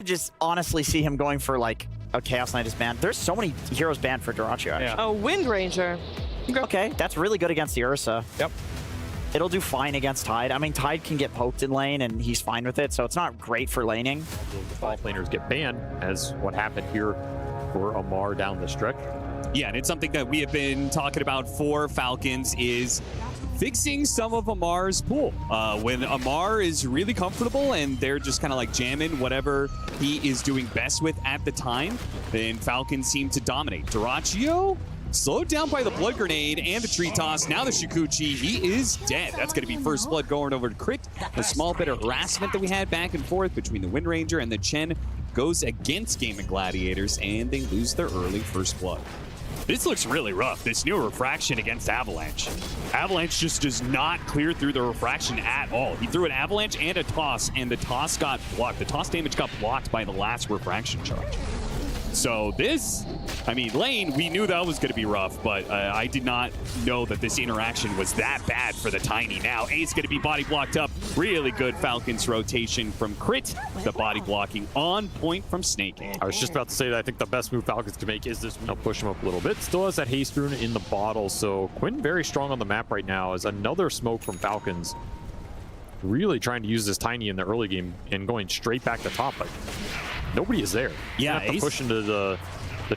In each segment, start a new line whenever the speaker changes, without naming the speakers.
just honestly see him going for like a Chaos Knight is banned. There's so many heroes banned for Dyrachyo, actually.
Yeah.
Oh, Wind Ranger.
Okay, that's really good against the Ursa.
Yep.
It'll do fine against Tide. I mean, Tide can get poked in lane, and he's fine with it, so it's not great for laning.
The fall laners get banned, as what happened here for Amar down the stretch.
Yeah, and it's something that we have been talking about for Falcons is fixing some of Amar's pool. When Amar is really comfortable and they're just kind of like jamming whatever he is doing best with at the time, then Falcons seem to dominate. Dyrachyo slowed down by the blood grenade and the tree toss. Now the Shukuchi, he is dead. That's going to be first blood going over to Crit. The small bit of harassment that we had back and forth between the Wind Ranger and the Chen goes against Gaming Gladiators, and they lose their early first blood. This looks really rough, this new refraction against Avalanche. Avalanche just does not clear through the refraction at all. He threw an Avalanche and a toss, and the toss got blocked. The toss damage got blocked by the last refraction charge. So this, I mean, lane, we knew that was going to be rough, but I did not know that this interaction was that bad for the Tiny. Now Ace going to be body blocked up. Really good Falcons rotation from Crit. The body blocking on point from Snake.
I was just about to say that I think the best move Falcons can make is this. I'll push him up a little bit. Still has that haste rune in the bottle, so Quinn very strong on the map right now. As another smoke from Falcons. Really trying to use this Tiny in the early game and going straight back to top. Like, nobody is there.
Yeah,
you have to push into the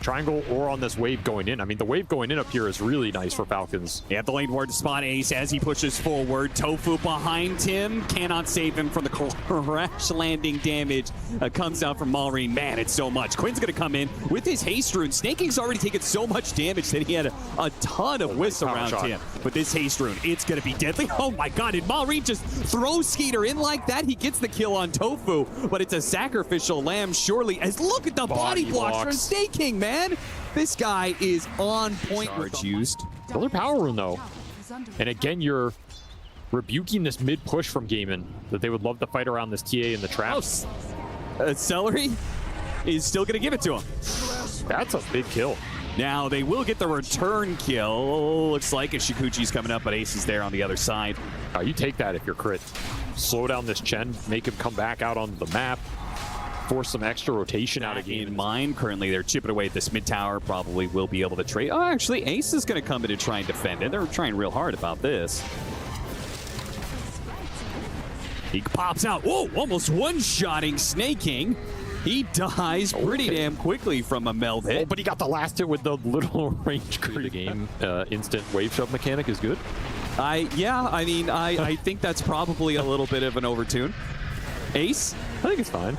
triangle or on this wave going in. I mean, the wave going in up here is really nice for Falcons.
Yeah, the lane ward to spot Ace as he pushes forward. Tofu behind him cannot save him from the crash landing damage that comes out from Maureen. Man, it's so much. Quinn's going to come in with his haste rune. Snaking's already taken so much damage that he had a ton of whiffs around him. But this haste rune, it's going to be deadly. Oh my god, did Maureen just throw Skeeter in like that? He gets the kill on Tofu, but it's a sacrificial lamb surely. As look at the body blocks from Snaking, man. This guy is on point. Charge used.
Another power rune though. And again, you're rebuking this mid push from Gaimin that they would love to fight around this TA in the trap.
Celery is still going to give it to him.
That's a big kill.
Now they will get the return kill. Looks like a Shukuchi's coming up, but Ace is there on the other side.
You take that if you're Crit. Slow down this Chen, make him come back out onto the map. Force some extra rotation out of game.
In mind, currently they're chipping away at this mid tower. Probably will be able to trade. Oh, actually, Ace is going to come in to try and defend it. They're trying real hard about this. He pops out. Whoa, almost one-shotting Snaking. He dies pretty damn quickly from a meld hit.
Oh, but he got the last hit with the little range creep. The game instant wave shove mechanic is good.
Yeah, I mean, I think that's probably a little bit of an overtune. Ace?
I think it's fine.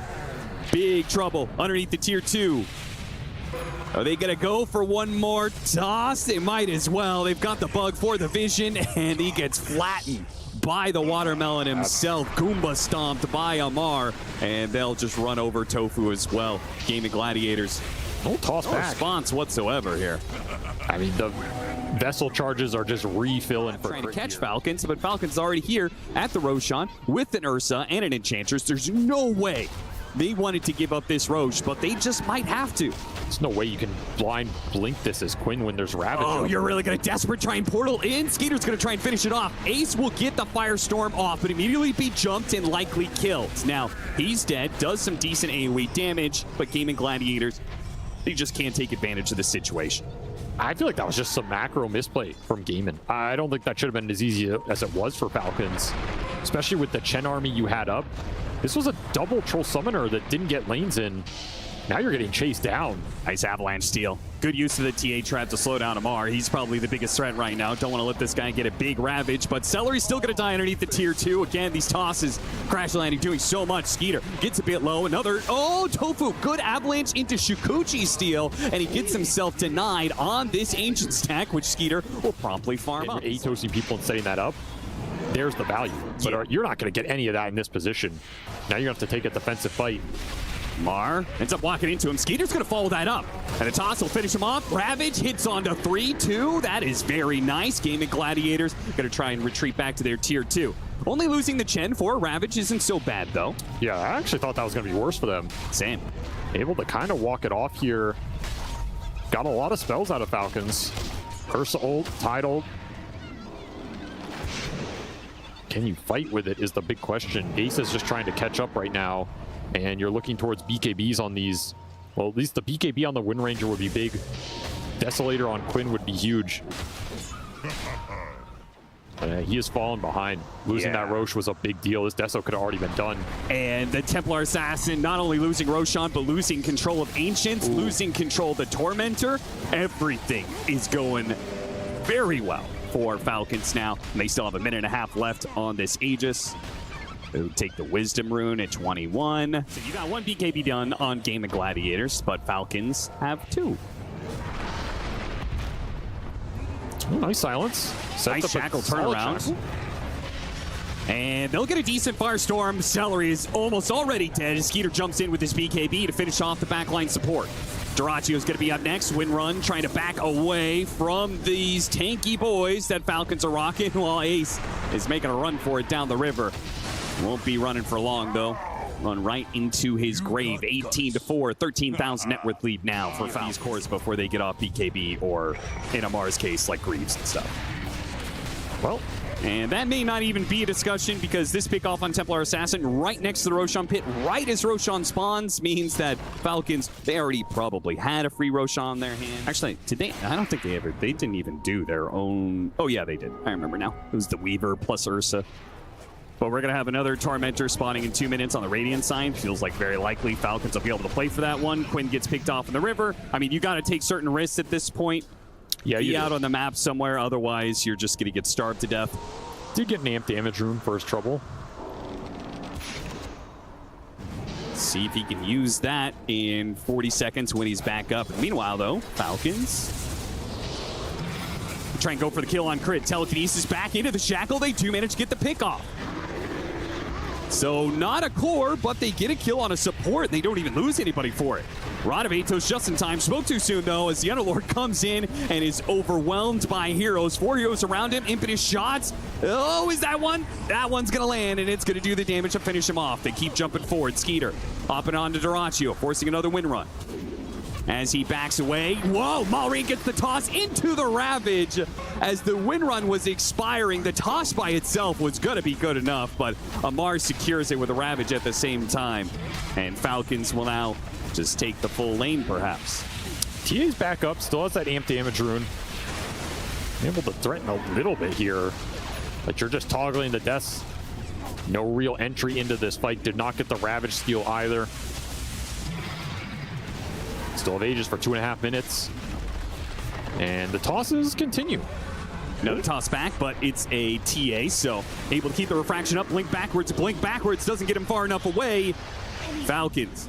Big trouble underneath the tier 2. Are they going to go for one more toss? They might as well. They've got the bug for the vision, and he gets flattened by the watermelon himself. Goomba stomped by Amar, and they'll just run over Tofu as well. Gaming Gladiators.
No toss back.
Response whatsoever here.
I mean, the vessel charges are just refilling for
trying to catch Falcons, but Falcons already here at the Roshan with an Ursa and an Enchantress. There's no way they wanted to give up this Roche, but they just might have to.
There's no way you can blind blink this as Quinn when there's Ravage.
Oh, you're really going to desperate try and portal in. Skeeter's going to try and finish it off. Ace will get the Firestorm off, but immediately be jumped and likely killed. Now, he's dead, does some decent AoE damage, but Gaming Gladiators, they just can't take advantage of the situation.
I feel like that was just some macro misplay from Gaimin. I don't think that should have been as easy as it was for Falcons, especially with the Chen army you had up. This was a double Troll Summoner that didn't get lanes in. Now you're getting chased down.
Nice Avalanche steal. Good use of the TA trap to slow down Amar. He's probably the biggest threat right now. Don't want to let this guy get a big Ravage, but Celery's still going to die underneath the tier 2. Again, these tosses, crash landing, doing so much. Skeeter gets a bit low. Another, oh, Tofu, good Avalanche into Shukuchi steal, and he gets himself denied on this Ancient stack, which Skeeter will promptly farm up.
Atosing people and setting that up. There's the value. But you're not going to get any of that in this position. Now you're going to have to take a defensive fight.
Mar ends up walking into him. Skeeter's going to follow that up. And the toss will finish him off. Ravage hits onto 3-2. That is very nice. Gaming Gladiators going to try and retreat back to their tier 2. Only losing the Chen for Ravage isn't so bad, though.
Yeah, I actually thought that was going to be worse for them.
Same.
Able to kind of walk it off here. Got a lot of spells out of Falcons. Ursa ult, Tide ult. Can you fight with it is the big question. Ace is just trying to catch up right now. And you're looking towards BKBs on these. Well, at least the BKB on the Wind Ranger would be big. Desolator on Quinn would be huge. He has fallen behind. Losing that Roche was a big deal. This Deso could have already been done.
And the Templar Assassin not only losing Roshan, but losing control of Ancients, losing control of the Tormentor. Everything is going very well for Falcons now. And they still have a minute and a half left on this Aegis. They'll take the Wisdom Rune at 21. So you got one BKB done on Game of Gladiators, but Falcons have 2.
Oh, nice silence.
Nice shackle turnaround. And they'll get a decent Firestorm. Celery is almost already dead. Skeeter jumps in with his BKB to finish off the backline support. Duracio's going to be up next. Windrun trying to back away from these tanky boys that Falcons are rocking, while Ace is making a run for it down the river. Won't be running for long, though. Run right into his grave. 18-4, 13,000 net worth lead now for these cores before they get off BKB, or in Amar's case, like Greaves and stuff. Well, and that may not even be a discussion, because this pick off on Templar Assassin right next to the Roshan pit, right as Roshan spawns, means that Falcons, they already probably had a free Roshan in their hand. Actually, today, I don't think they didn't even do their own. Oh yeah, they did. I remember now. It was the Weaver plus Ursa. But we're going to have another Tormentor spawning in 2 minutes on the Radiant side. Feels like very likely Falcons will be able to play for that one. Quinn gets picked off in the river. I mean, you got to take certain risks at this point. Yeah, you out on the map somewhere. Otherwise, you're just going to get starved to death.
Did get an amp damage rune for his trouble.
See if he can use that in 40 seconds when he's back up. Meanwhile, though, Falcons try and go for the kill on crit. Telekinesis back into the shackle. They do manage to get the pick off. So not a core, but they get a kill on a support. They don't even lose anybody for it. Rod of Atos just in time. Spoke too soon, though, as the Underlord comes in and is overwhelmed by heroes. 4 heroes around him. Impetus shots. Oh, is that one? That one's going to land, and it's going to do the damage to finish him off. They keep jumping forward. Skeeter hopping on to Duraccio, forcing another wind run. As he backs away, whoa, Malrine gets the toss into the Ravage. As the wind run was expiring, the toss by itself was going to be good enough, but Amar secures it with a Ravage at the same time. And Falcons will now just take the full lane, perhaps.
TA's back up, still has that amp damage rune. Able to threaten a little bit here, but you're just toggling the deaths. No real entry into this fight. Did not get the Ravage steal either. Still have Aegis for 2.5 minutes. And the tosses continue.
Another toss back, but it's a TA, so able to keep the refraction up. Blink backwards, doesn't get him far enough away. Falcons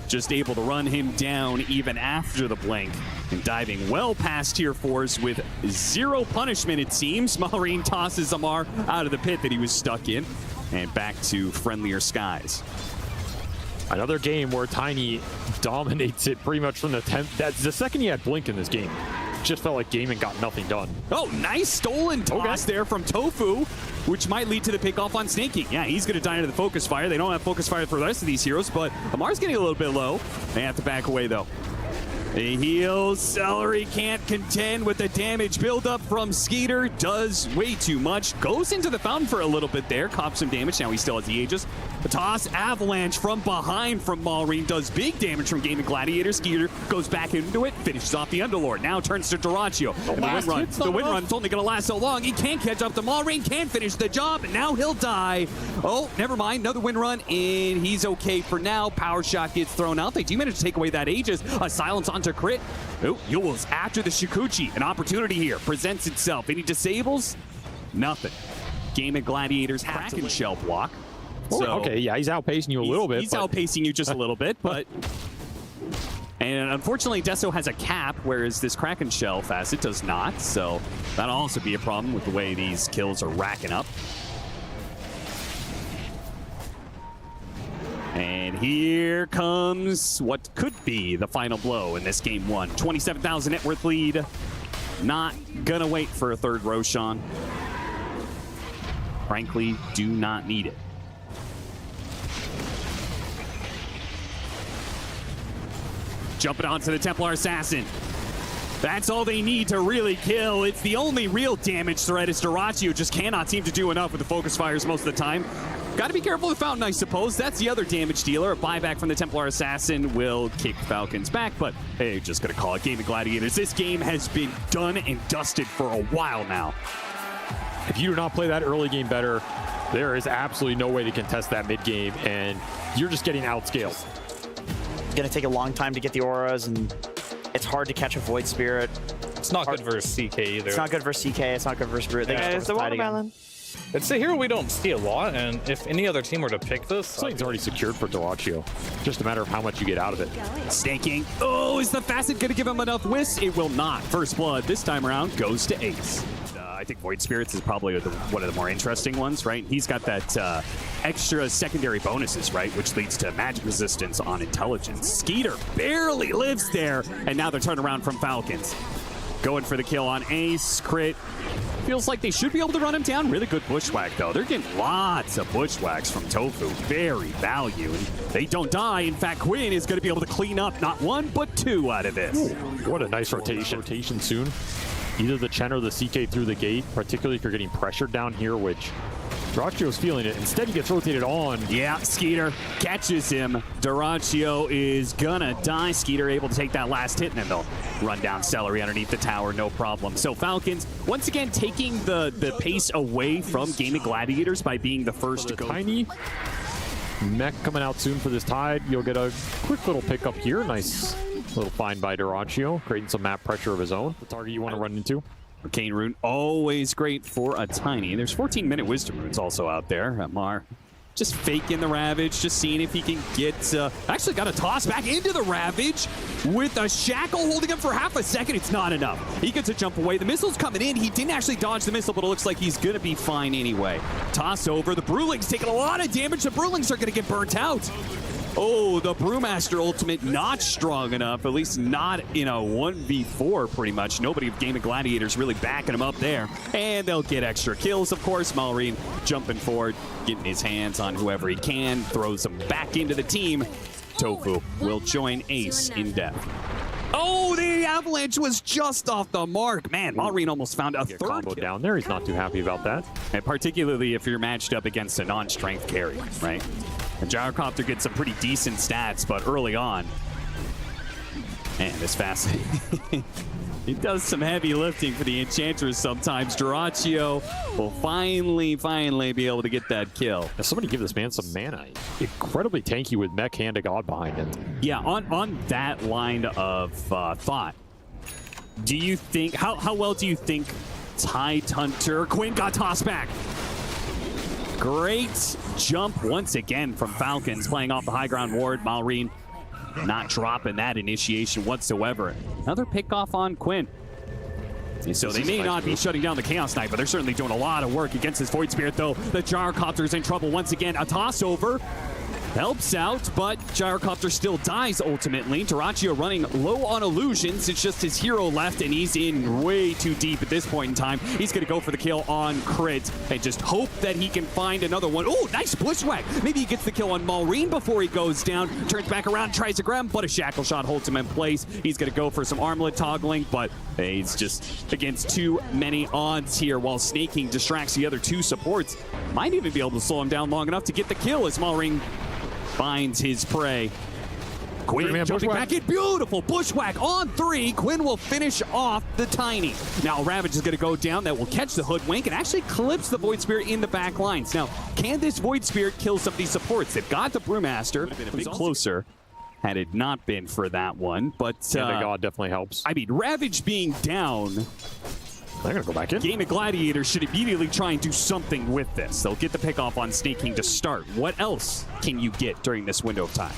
just able to run him down even after the blink. And diving well past tier 4s with 0 punishment, it seems. Malrine tosses Amar out of the pit that he was stuck in. And back to friendlier skies.
Another game where Tiny dominates it pretty much from the 10th. That's the second he had Blink in this game. Just felt like Gaming got nothing done.
Oh, nice stolen toss there from Tofu, which might lead to the pickoff on Snaking. Yeah, he's going to die into the Focus Fire. They don't have Focus Fire for the rest of these heroes, but Amar's getting a little bit low. They have to back away, though. The heal, Celery can't contend with the damage buildup from Skeeter. Does way too much. Goes into the fountain for a little bit there. Cops some damage. Now he still has the Aegis. The toss, Avalanche from behind from Malrine. Does big damage from Game of Gladiator. Skeeter goes back into it. Finishes off the Underlord. Now turns to Duraccio. The wind run's only going to last so long. He can't catch up to Malrine. Can't finish the job. And now he'll die. Oh, never mind. Another wind run. And he's okay for now. Power shot gets thrown out. They do manage to take away that Aegis. A silence onto crit. Oh, Yules after the Shikuchi. An opportunity here presents itself. Any disables? Nothing. Game of Gladiators Kraken shell block. So
okay, yeah, he's outpacing you a little bit.
He's outpacing you just a little bit, but... And unfortunately, Deso has a cap, whereas this Kraken shell facet does not. So that'll also be a problem with the way these kills are racking up. And here comes what could be the final blow in this game 1. 27,000 net worth lead. Not gonna wait for a third Roshan. Frankly, do not need it. Jumping onto the Templar Assassin. That's all they need to really kill. It's the only real damage threat as Duraccio just cannot seem to do enough with the Focus Fires most of the time. Got to be careful with Fountain, I suppose. That's the other damage dealer. A buyback from the Templar Assassin will kick Falcons back, but hey, just going to call it Game of Gladiators. This game has been done and dusted for a while now.
If you do not play that early game better, there is absolutely no way to contest that mid game, and you're just getting outscaled.
It's going to take a long time to get the auras, and it's hard to catch a Void Spirit.
It's not good versus CK either.
It's not good versus CK. It's not good versus Brute. They
It's the watermelon. It's a hero we don't see a lot, and if any other team were to pick this,
Something's already secured for Doraccio. Just a matter of how much you get out of it.
Snaking. Oh, is the Facet going to give him enough whisk? It will not. First blood this time around goes to Ace. I think Void Spirits is probably one of the more interesting ones, right? He's got that extra secondary bonuses, right? Which leads to magic resistance on intelligence. Skeeter barely lives there, and now they're turning around from Falcons. Going for the kill on Ace. Crit. Feels like they should be able to run him down. Really good bushwhack, though. They're getting lots of bushwhacks from Tofu. Very value. And they don't die. In fact, Quinn is going to be able to clean up not one, but two out of this.
Ooh, what a nice rotation. Rotation soon. Either the Chen or the CK through the gate, particularly if you're getting pressured down here, which Doracchio's feeling it. Instead, he gets rotated on.
Yeah, Skeeter catches him. Doraccio is gonna die. Skeeter able to take that last hit, and then they'll run down Celery underneath the tower, no problem. So Falcons, once again, taking the pace away from Game of Gladiators by being the first to go.
Tiny mech coming out soon for this Tide. You'll get a quick little pickup here. Nice little find by Doraccio, creating some map pressure of his own. The target you want to run into.
Arcane Rune, always great for a Tiny. There's 14-minute Wisdom Runes also out there. Mar just faking the Ravage, just seeing if he can get... actually got a toss back into the Ravage with a Shackle holding him for half a second. It's not enough. He gets a jump away. The missile's coming in. He didn't actually dodge the missile, but it looks like he's going to be fine anyway. Toss over. The Brewling's taking a lot of damage. The Brewlings are going to get burnt out. Oh, the Brewmaster ultimate not strong enough, at least not in a 1v4 pretty much. Nobody of Game of Gladiators really backing him up there. And they'll get extra kills, of course. Malrine jumping forward, getting his hands on whoever he can, throws them back into the team. Tofu will join Ace in death. Oh, the avalanche was just off the mark. Man, Malrine almost found a third
combo down there. He's not too happy about that.
And particularly if you're matched up against a non-strength carry, right? And Gyrocopter gets some pretty decent stats, but early on, man, this fast. He does some heavy lifting for the Enchantress sometimes. Doraccio will finally be able to get that kill.
If somebody give this man some mana. Incredibly tanky with Mech Hand of God behind him.
Yeah, on that line of thought, do you think, how well do you think Tide Hunter, Quinn got tossed back? Great jump once again from Falcons, playing off the high ground ward. Malrine not dropping that initiation whatsoever. Another pick off on Quinn. So they may not be shutting down the Chaos Knight, but they're certainly doing a lot of work against this Void Spirit, though. The Gyrocopter's in trouble once again. A toss over helps out, but Gyrocopter still dies ultimately. Doraccio running low on illusions. It's just his hero left, and he's in way too deep at this point in time. He's going to go for the kill on Crit and just hope that he can find another one. Oh, nice bushwhack. Maybe he gets the kill on Malrine before he goes down. Turns back around, tries to grab him, but a Shackle Shot holds him in place. He's going to go for some armlet toggling, but he's just against too many odds here, while Snaking distracts the other two supports. Might even be able to slow him down long enough to get the kill as Malrine finds his prey. Quinn jumping back in. Beautiful bushwhack on 3. Quinn will finish off the Tiny. Now Ravage is going to go down. That will catch the Hoodwink and actually clips the Void Spirit in the back lines. Now, can this Void Spirit kill some of these supports? They've got the Brewmaster. Would have been a bit closer had it not been for that one. But
yeah, the God definitely helps.
I mean, Ravage being down,
they're going to go back in.
Game of Gladiators should immediately try and do something with this. They'll get the pick off on Snaking to start. What else can you get during this window of time?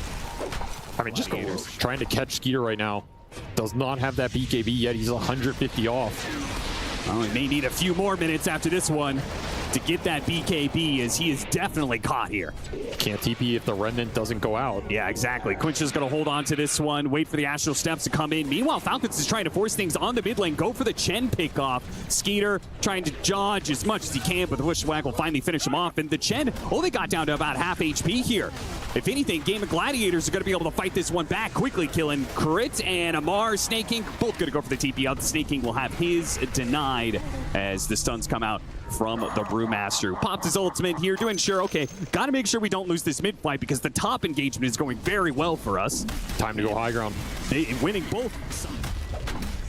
I mean, just go trying to catch Skeeter right now. Does not have that BKB yet. He's 150 off.
Well, he may need a few more minutes after this one to get that BKB, as he is definitely caught here.
Can't TP if the Remnant doesn't go out.
Yeah, exactly. Quinch is going to hold on to this one, wait for the Astral Steps to come in. Meanwhile, Falcons is trying to force things on the mid lane, go for the Chen pickoff. Skeeter trying to dodge as much as he can, but the Bushwhack will finally finish him off. And the Chen only got down to about half HP here. if anything, Game of Gladiators are going to be able to fight this one back quickly, killing Crit and Amar. Snaking, both going to go for the TP out. The Snaking will have his denied as the stuns come out from the Brewmaster, who popped his ultimate here to ensure, okay, got to make sure we don't lose this mid fight because the top engagement is going very well for us.
Time to go high ground.
Winning both.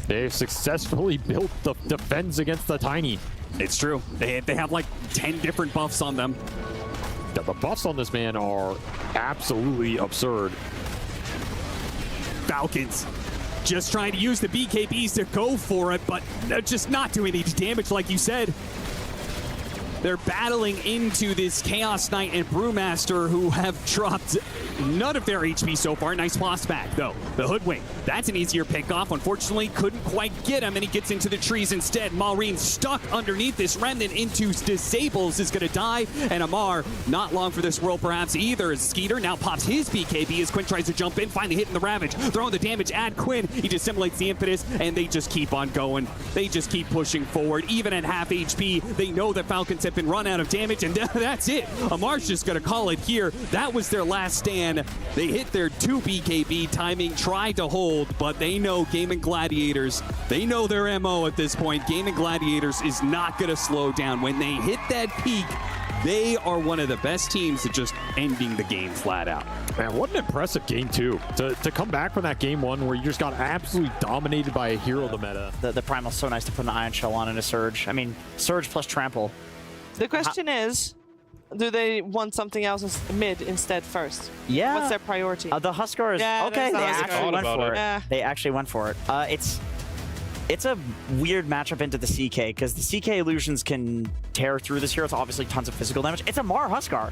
They've successfully built the defense against the Tiny.
It's true. They have like 10 different buffs on them.
The buffs on this man are absolutely absurd.
Falcons just trying to use the BKBs to go for it, but they're just not doing any damage like you said. They're battling into this Chaos Knight and Brewmaster, who have dropped none of their HP so far. Nice boss back, though. The Hoodwink, that's an easier pick off. Unfortunately, couldn't quite get him, and he gets into the trees instead. Maureen stuck underneath this Remnant into disables, is going to die, and Amar, not long for this world perhaps either, as Skeeter now pops his BKB as Quinn tries to jump in, finally hitting the Ravage, throwing the damage at Quinn. He just simulates the Impetus, and they just keep on going. They just keep pushing forward. Even at half HP, they know that Falcons have been run out of damage, and that's it. Amar's just going to call it here. That was their last stand. They hit their 2 BKB timing, tried to hold, but they know Gaming Gladiators, they know their MO at this point. Gaming Gladiators is not going to slow down. When they hit that peak, they are one of the best teams at just ending the game flat out.
Man, what an impressive game, too. To come back from that game 1 where you just got absolutely dominated by a hero of the meta.
The Primal's so nice to put an Iron Shell on and a Surge. I mean, Surge plus Trample.
The question is, do they want something else mid instead first?
Yeah.
What's their priority?
The Huskars.
Yeah,
Okay,
there's the
they
Huskar.
actually went
Thought
for
about
it.
Yeah.
They actually went for it. It's a weird matchup into the CK because the CK illusions can tear through this hero. It's obviously tons of physical damage. It's a Mar Huskar.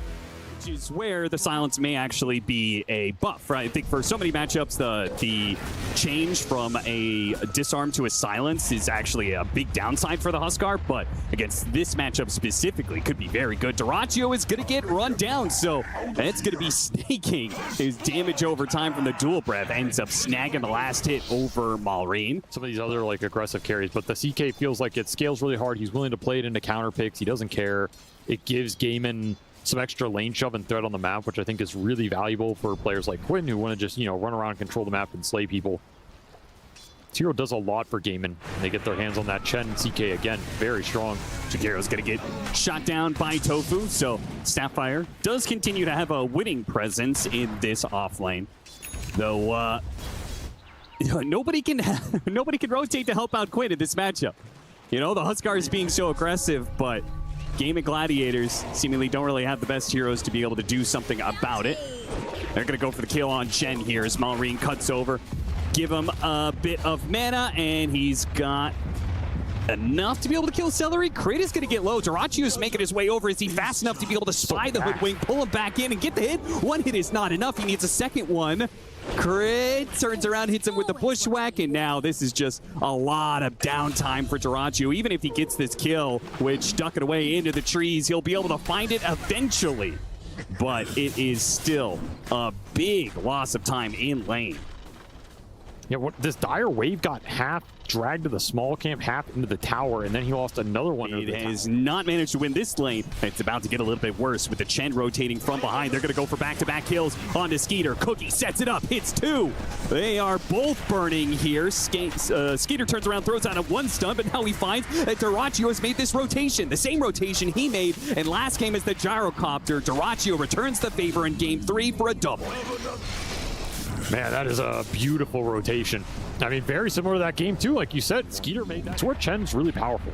Which is where the silence may actually be a buff, right? I think for so many matchups, the change from a disarm to a silence is actually a big downside for the Huskar, but against this matchup specifically, could be very good. Dyrachyo is going to get run down, so it's going to be snaking. His damage over time from the dual breath ends up snagging the last hit over Maureen.
Some of these other like aggressive carries, but the CK feels like it scales really hard. He's willing to play it into counter picks. He doesn't care. It gives Gaiman some extra lane shove and threat on the map, which I think is really valuable for players like Quinn who want to just, run around, control the map, and slay people. This hero does a lot for Gaiman. They get their hands on that Chen CK again, very strong.
Jagiro's going to get shot down by Tofu, so Sapphire does continue to have a winning presence in this off lane. Though, nobody can rotate to help out Quinn in this matchup. The Huskar is being so aggressive, but Gaming Gladiators seemingly don't really have the best heroes to be able to do something about it. They're going to go for the kill on Chen here as Maureen cuts over. Give him a bit of mana, and he's got enough to be able to kill Celery. Crit is going to get low. Dyrachyo is making his way over. Is he fast enough to be able to spy the Hoodwink, pull him back in, and get the hit? One hit is not enough. He needs a second one. Crit turns around, hits him with the bushwhack, and now this is just a lot of downtime for Dyrachyo. Even if he gets this kill, which duck it away into the trees, he'll be able to find it eventually. But it is still a big loss of time in lane.
Yeah, this dire wave got half dragged to the small camp, half into the tower, and then he lost another one.
It has not managed to win this lane. It's about to get a little bit worse with the Chen rotating from behind. They're going to go for back-to-back kills onto Skeeter. Cookie sets it up, hits 2. They are both burning here. Skeeter turns around, throws out a 1 stun, but now he finds that Dyrachyo has made this rotation. The same rotation he made in last game as the Gyrocopter. Dyrachyo returns the favor in game 3 for a double.
Man, that is a beautiful rotation. I mean, very similar to that game, too. Like you said, Skeeter made that. That's where Chen's really powerful.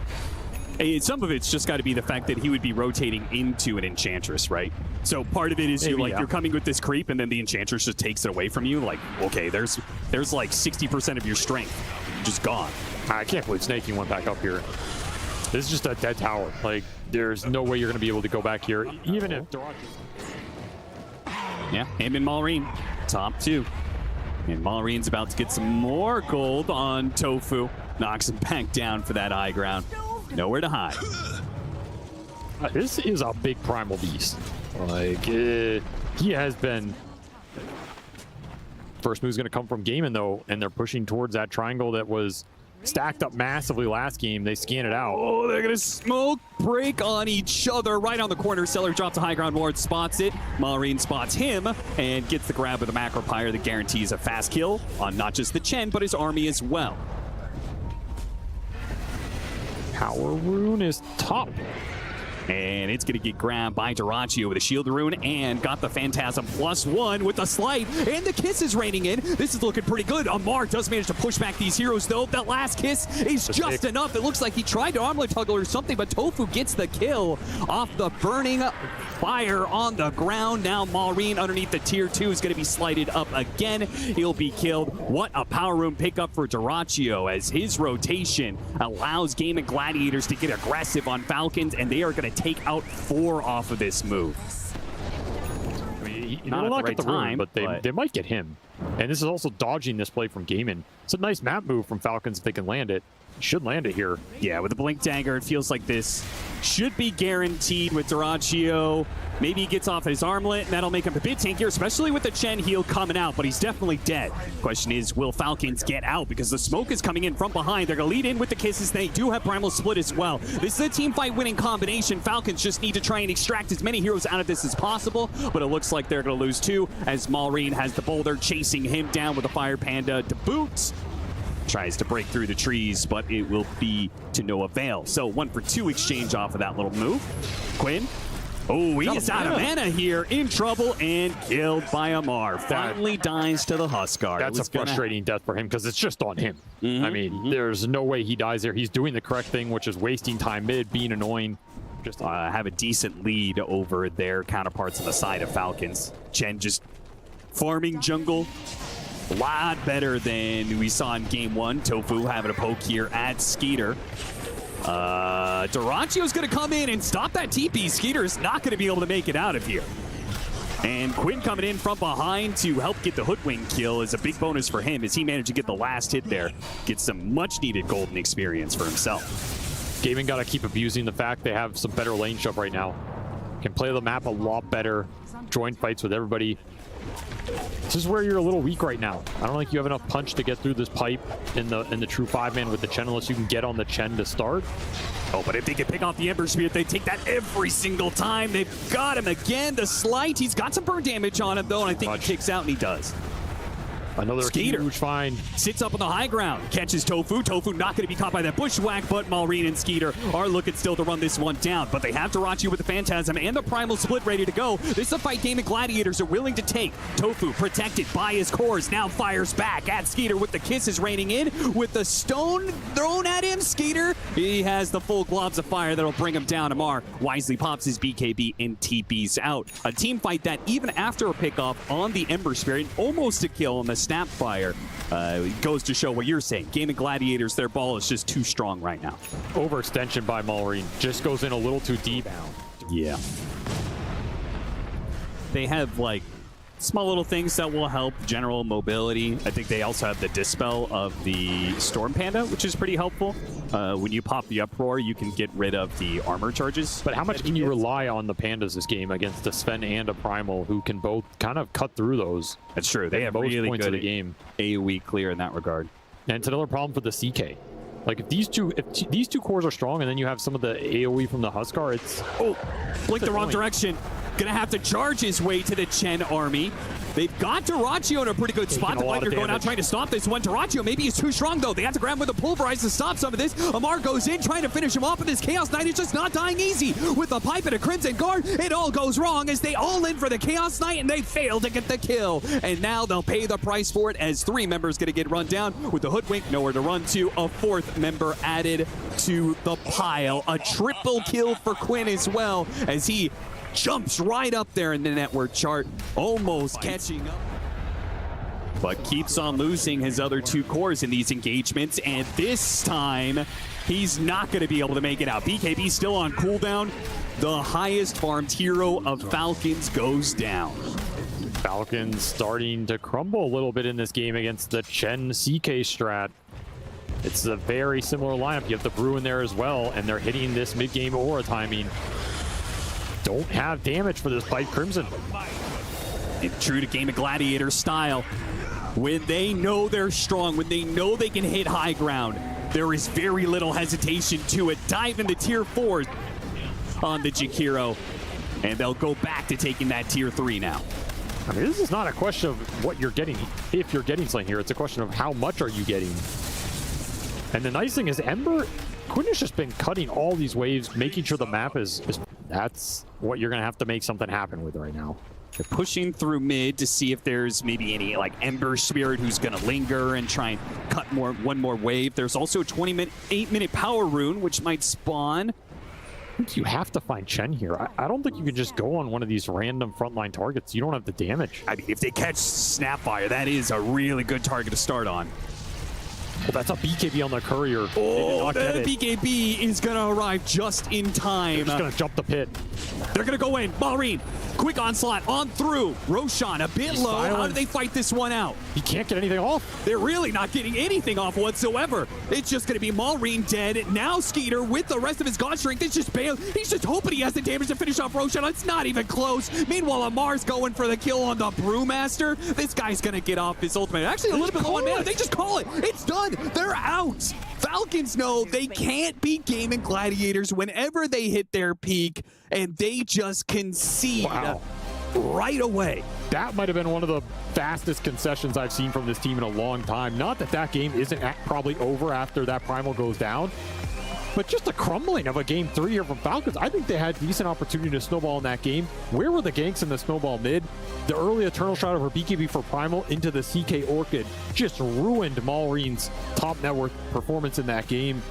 Some of it's just got to be the fact that he would be rotating into an Enchantress, right? So part of it is you're coming with this creep, and then the Enchantress just takes it away from you. Like, okay, there's like 60% of your strength just gone.
I can't believe Snaking went back up here. This is just a dead tower. Like, there's no way you're going to be able to go back here, even if Dyrachyo...
Yeah, him and Maureen, top 2. And Maureen's about to get some more gold on Tofu. Knocks him back down for that high ground. Nowhere to hide.
This is a big primal beast. Like, he has been... First move's going to come from Gaiman, though, and they're pushing towards that triangle that was stacked up massively last game. They scan it out.
Oh, they're going to smoke break on each other right on the corner. Seller drops a high ground ward, spots it. Malrine spots him and gets the grab with a macro pyre that guarantees a fast kill on not just the Chen, but his army as well.
Power rune is top.
And it's going to get grabbed by Dyrachyo with a shield rune and got the Phantasm +1 with the slight. And the kiss is raining in. This is looking pretty good. Amar does manage to push back these heroes, though. That last kiss is just enough. It looks like he tried to armlet toggle or something, but Tofu gets the kill off the burning fire on the ground. Now Malrine underneath the tier 2 is going to be slighted up again. He'll be killed. What a power room pickup for Dyrachyo as his rotation allows Game and Gladiators to get aggressive on Falcons, and they are going to take out 4 off of this move.
I mean, he
Not
will
at
not
the
get the
right time,
rune, but they might get him. And this is also dodging this play from Gaimin. It's a nice map move from Falcons if they can land it. Should land it here.
Yeah, with the Blink Dagger, it feels like this should be guaranteed with Dyrachyo. Maybe he gets off his armlet, and that'll make him a bit tankier, especially with the Chen heal coming out, but he's definitely dead. Question is, will Falcons get out? Because the smoke is coming in from behind. They're going to lead in with the kisses. They do have Primal Split as well. This is a team fight winning combination. Falcons just need to try and extract as many heroes out of this as possible, but it looks like they're going to lose 2 as Malrine has the boulder chasing him down with a Fire Panda to boot. Tries to break through the trees, but it will be to no avail. So 1 for 2 exchange off of that little move. Quinn. Oh, he's out of mana here, in trouble, and killed by Amar. Finally dies to the Huskar.
That's a frustrating death for him because it's just on him. I mean, there's no way he dies there. He's doing the correct thing, which is wasting time mid, being annoying.
Just have a decent lead over their counterparts on the side of Falcons. Chen just farming jungle. A lot better than we saw in game 1. Tofu having a poke here at Skeeter. Dyrachyo's going to come in and stop that TP. Skeeter's not going to be able to make it out of here. And Quinn coming in from behind to help get the Hoodwink kill is a big bonus for him as he managed to get the last hit there. Get some much-needed golden experience for himself.
Gaimin got to keep abusing the fact they have some better lane shove right now. Can play the map a lot better. Join fights with everybody. This is where you're a little weak right now. I don't think you have enough punch to get through this pipe in the true 5-man with the Chen unless you can get on the Chen to start.
Oh, but if they can pick off the Ember Spirit, they take that every single time. They've got him again. The slight. He's got some burn damage on him, though, and I think he kicks out, and he does.
Another
Skeeter
huge find.
Sits up on the high ground, catches Tofu. Tofu not going to be caught by that bushwhack, but Malrine and Skeeter are looking still to run this one down. But they have Dyrachyo with the Phantasm and the Primal Split ready to go. This is a fight Game of Gladiators are willing to take. Tofu, protected by his cores, now fires back at Skeeter with the kisses raining in. With the stone thrown at him, Skeeter, he has the full globs of fire that'll bring him down. Amar wisely pops his BKB and TPs out. A team fight that even after a pickoff on the Ember Spirit, almost a kill on the Snapfire, goes to show what you're saying. Game of Gladiators, their ball is just too strong right now.
Overextension by Malrine. Just goes in a little too deep.
Yeah. They have, like, small little things that will help general mobility. I think they also have the Dispel of the Storm Panda, which is pretty helpful. When you pop the Uproar, you can get rid of the armor charges.
But how much can you rely on the Pandas this game against a Sven and a Primal who can both kind of cut through those?
That's true. They have
most
really
points
good
of the game.
AoE clear in that regard.
And it's another problem for the CK. Like if these two cores are strong and then you have some of the AoE from the Huskar, it's
Blink the wrong direction. Gonna have to charge his way to the Chen army. They've got Dyrachyo in a pretty good spot. The Blanker going out trying to stop this one. Dyrachyo maybe is too strong though. They have to grab him with a pulverize to stop some of this. Amar goes in trying to finish him off, but this Chaos Knight is just not dying easy. With a pipe and a Crimson Guard, it all goes wrong as they all in for the Chaos Knight and they fail to get the kill. And now they'll pay the price for it as 3 members gonna get run down with the Hoodwink nowhere to run to. A 4th member added to the pile. A triple kill for Quinn as well as he jumps right up there in the network chart, almost catching up. But keeps on losing his other 2 cores in these engagements, and this time, he's not going to be able to make it out. BKB still on cooldown. The highest farmed hero of Falcons goes down.
Falcons starting to crumble a little bit in this game against the Chen CK strat. It's a very similar lineup. You have the Brew in there as well, and they're hitting this mid-game aura timing. Don't have damage for this fight, Crimson.
And true to Game of Gladiator style, when they know they're strong, when they know they can hit high ground, there is very little hesitation to it. Dive into tier 4 on the Jakiro, and they'll go back to taking that tier 3 now.
I mean, this is not a question of what you're getting, if you're getting something here. It's a question of how much are you getting. And the nice thing is Ember, Quinn has just been cutting all these waves, making sure the map is that's what you're going to have to make something happen with right now.
They're pushing through mid to see if there's maybe any like Ember Spirit who's going to linger and try and cut one more wave. There's also a 8-minute power rune, which might spawn.
I think you have to find Chen here. I don't think you can just go on one of these random frontline targets. You don't have the damage.
I mean, if they catch Snapfire, that is a really good target to start on.
Well, that's a BKB on the courier.
Oh, the BKB is going to arrive just in time.
They're just going to jump the pit.
They're going to go in. Maureen, quick onslaught on through. Roshan a bit low.
Silent.
How do they fight this one out?
He can't get anything off.
They're really not getting anything off whatsoever. It's just going to be Maureen dead. Now Skeeter with the rest of his God Strength. It's just bailed. He's just hoping he has the damage to finish off Roshan. It's not even close. Meanwhile, Amar's going for the kill on the Brewmaster. This guy's going to get off his ultimate. Actually, a little bit low on mana. They just call it. It's done. They're out. Falcons know they can't beat Gaming Gladiators whenever they hit their peak, and they just concede right away.
That might have been one of the fastest concessions I've seen from this team in a long time. Not that that game isn't probably over after that Primal goes down, but just a crumbling of a game 3 here from Falcons. I think they had decent opportunity to snowball in that game. Where were the ganks in the snowball mid? The early Eternal Shroud over BKB for Primal into the CK Orchid just ruined Maureen's top net worth performance in that game.